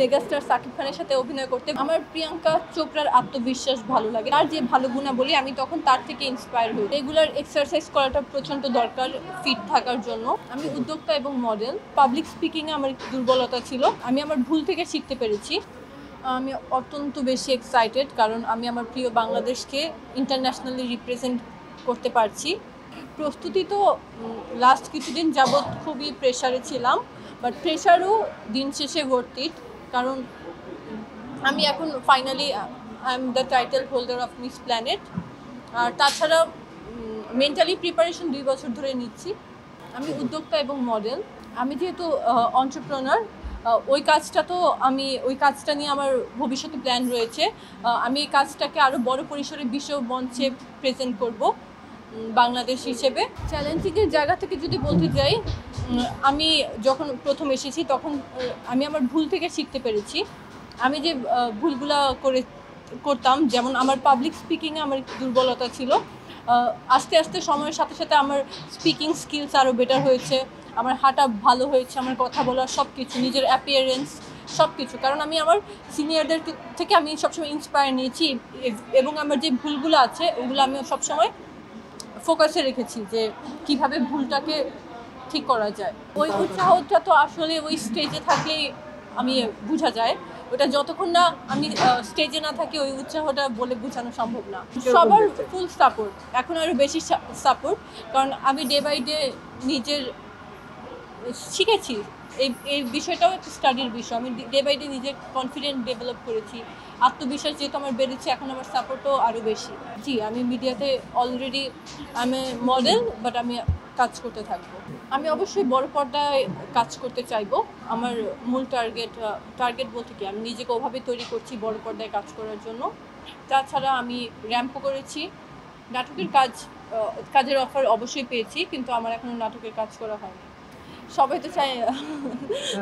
Megastar Shakib খানের সাথে অভিনয় করতে আমার প্রিয়াঙ্কা চোপড়ার আত্মবিশ্বাস ভালো লাগে। তার যে ভালো গুণাবলী আমি তখন তার থেকে ইন্সপায়ার হই। রেগুলার এক্সারসাইজ করাটা প্রচণ্ড দরকার ফিট থাকার জন্য। আমি উদ্যোক্তা এবং মডেল। পাবলিক স্পিকিংয়ে আমার দুর্বলতা ছিল, আমি আমার ভুল থেকে শিখতে পেরেছি। আমি অত্যন্ত বেশি এক্সাইটেড, কারণ আমি আমার প্রিয় বাংলাদেশকে ইন্টারন্যাশনালি রিপ্রেজেন্ট করতে পারছি। প্রস্তুতি তো লাস্ট কিছুদিন যাবৎ খুবই প্রেশারে ছিলাম, বাট প্রেশারও দিন শেষে ভর্তি, কারণ আমি এখন finally I am the title holder of Miss Planet. আর তাছাড়া মেন্টালি প্রিপারেশন 2 বছর ধরে নিচ্ছি। আমি উদ্যোক্তা এবং মডেল। আমি যেহেতু এন্টারপ্রেনার, ওই কাজটা নিয়ে আমার ভবিষ্যতে প্ল্যান রয়েছে। আমি এই কাজটাকে আরও বড় পরিসরে বিশ্ব মঞ্চে প্রেজেন্ট করব বাংলাদেশ হিসেবে। চ্যালেঞ্জিংয়ের জায়গা থেকে যদি বলতে যাই, আমি যখন প্রথম এসেছি তখন আমি আমার ভুল থেকে শিখতে পেরেছি। আমি যে ভুলগুলা করতাম, যেমন আমার পাবলিক স্পিকিংয়ে আমার দুর্বলতা ছিল, আস্তে আস্তে সময়ের সাথে সাথে আমার স্পিকিং স্কিলস আরও বেটার হয়েছে, আমার হাঁটা ভালো হয়েছে, আমার কথা বলা সব কিছু, নিজের অ্যাপিয়ারেন্স সব কিছু। কারণ আমি আমার সিনিয়রদের থেকে আমি সবসময় ইন্সপায়ার নিয়েছি, এবং আমার যে ভুলগুলো আছে ওগুলো আমি সবসময় ফোকাসে রেখেছি যে কিভাবে ভুলটাকে ঠিক করা যায়। ওই উৎসাহটা তো আসলে ওই স্টেজে থাকলেই আমি বোঝা যায়। ওটা যতক্ষণ না আমি স্টেজে না থাকি ওই উৎসাহটা বলে বোঝানো সম্ভব না। সবার ফুল সাপোর্ট, এখন আরও বেশি সাপোর্ট, কারণ আমি ডে বাই ডে নিজের শিখেছি। এই বিষয়টাও একটা স্টাডির বিষয়। আমি ডে বাই ডে নিজের কনফিডেন্ট ডেভেলপ করেছি, আত্মবিশ্বাস যেহেতু আমার বেড়েছে, এখন আমার সাপোর্টও আরও বেশি। জি, আমি মিডিয়াতে অলরেডি আমি মডেল, বাট আমি কাজ করতে থাকবো। আমি অবশ্যই বড় পর্দায় কাজ করতে চাইবো। আমার মূল টার্গেট বলতে কি, আমি নিজেকে ওভাবে তৈরি করছি বড় পর্দায় কাজ করার জন্য। তাছাড়া আমি র্যাম্পও করেছি, কাজের অফার অবশ্যই পেয়েছি, কিন্তু আমার এখনও নাটকের কাজ করা হয়নি। সবাই তো চায়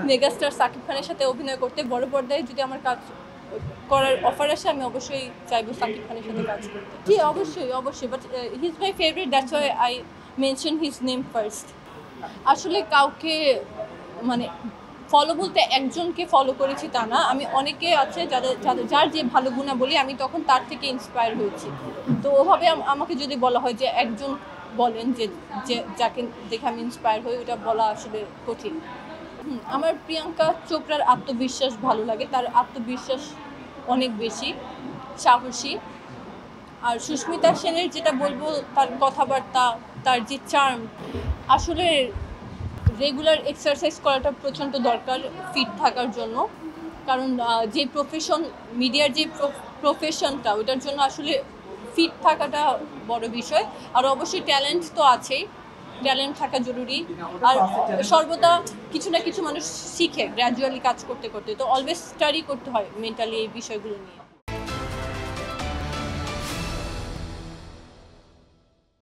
মেগাস্টার সাকিব খানের সাথে অভিনয় করতে। বড় পর্দায় যদি আমার কাজ করার অফার আসে, আমি অবশ্যই চাইবো সাকিব খানের সাথে কাজ করতে। জি, অবশ্যই, but he is my favourite, that's why I mention his name first. আসলে কাউকে ফলো বলতে একজনকে ফলো করেছি তা না, আমি অনেকে আছে যার যে ভালো গুণাবলী আমি তখন তার থেকে ইন্সপায়ার হয়েছি। তো ওভাবে আমাকে যদি বলা হয় যে একজন বলেন যে যাকে দেখে আমি ইন্সপায়ার হই, ওটা বলা আসলে কঠিন। আমার প্রিয়াঙ্কা চোপড়ার আত্মবিশ্বাস ভালো লাগে। তার আত্মবিশ্বাস অনেক বেশি, সাহসী। আর সুস্মিতা সেনের যেটা বলবো, তার কথাবার্তা, তার যে চার্ম, আসলে রেগুলার এক্সারসাইজ করাটা প্রচণ্ড দরকার ফিট থাকার জন্য। কারণ যে মিডিয়ার যে প্রফেশনটা, ওটার জন্য আসলে ফিট থাকাটা বড় বিষয়। আর অবশ্যই ট্যালেন্ট তো আছেই, ট্যালেন্ট থাকা জরুরি। আর সর্বদা কিছু না কিছু মানুষ শিখে গ্র্যাজুয়ালি কাজ করতে করতে, তো অলওয়েজ স্টাডি করতে হয় মেন্টালি এই বিষয়গুলো নিয়ে।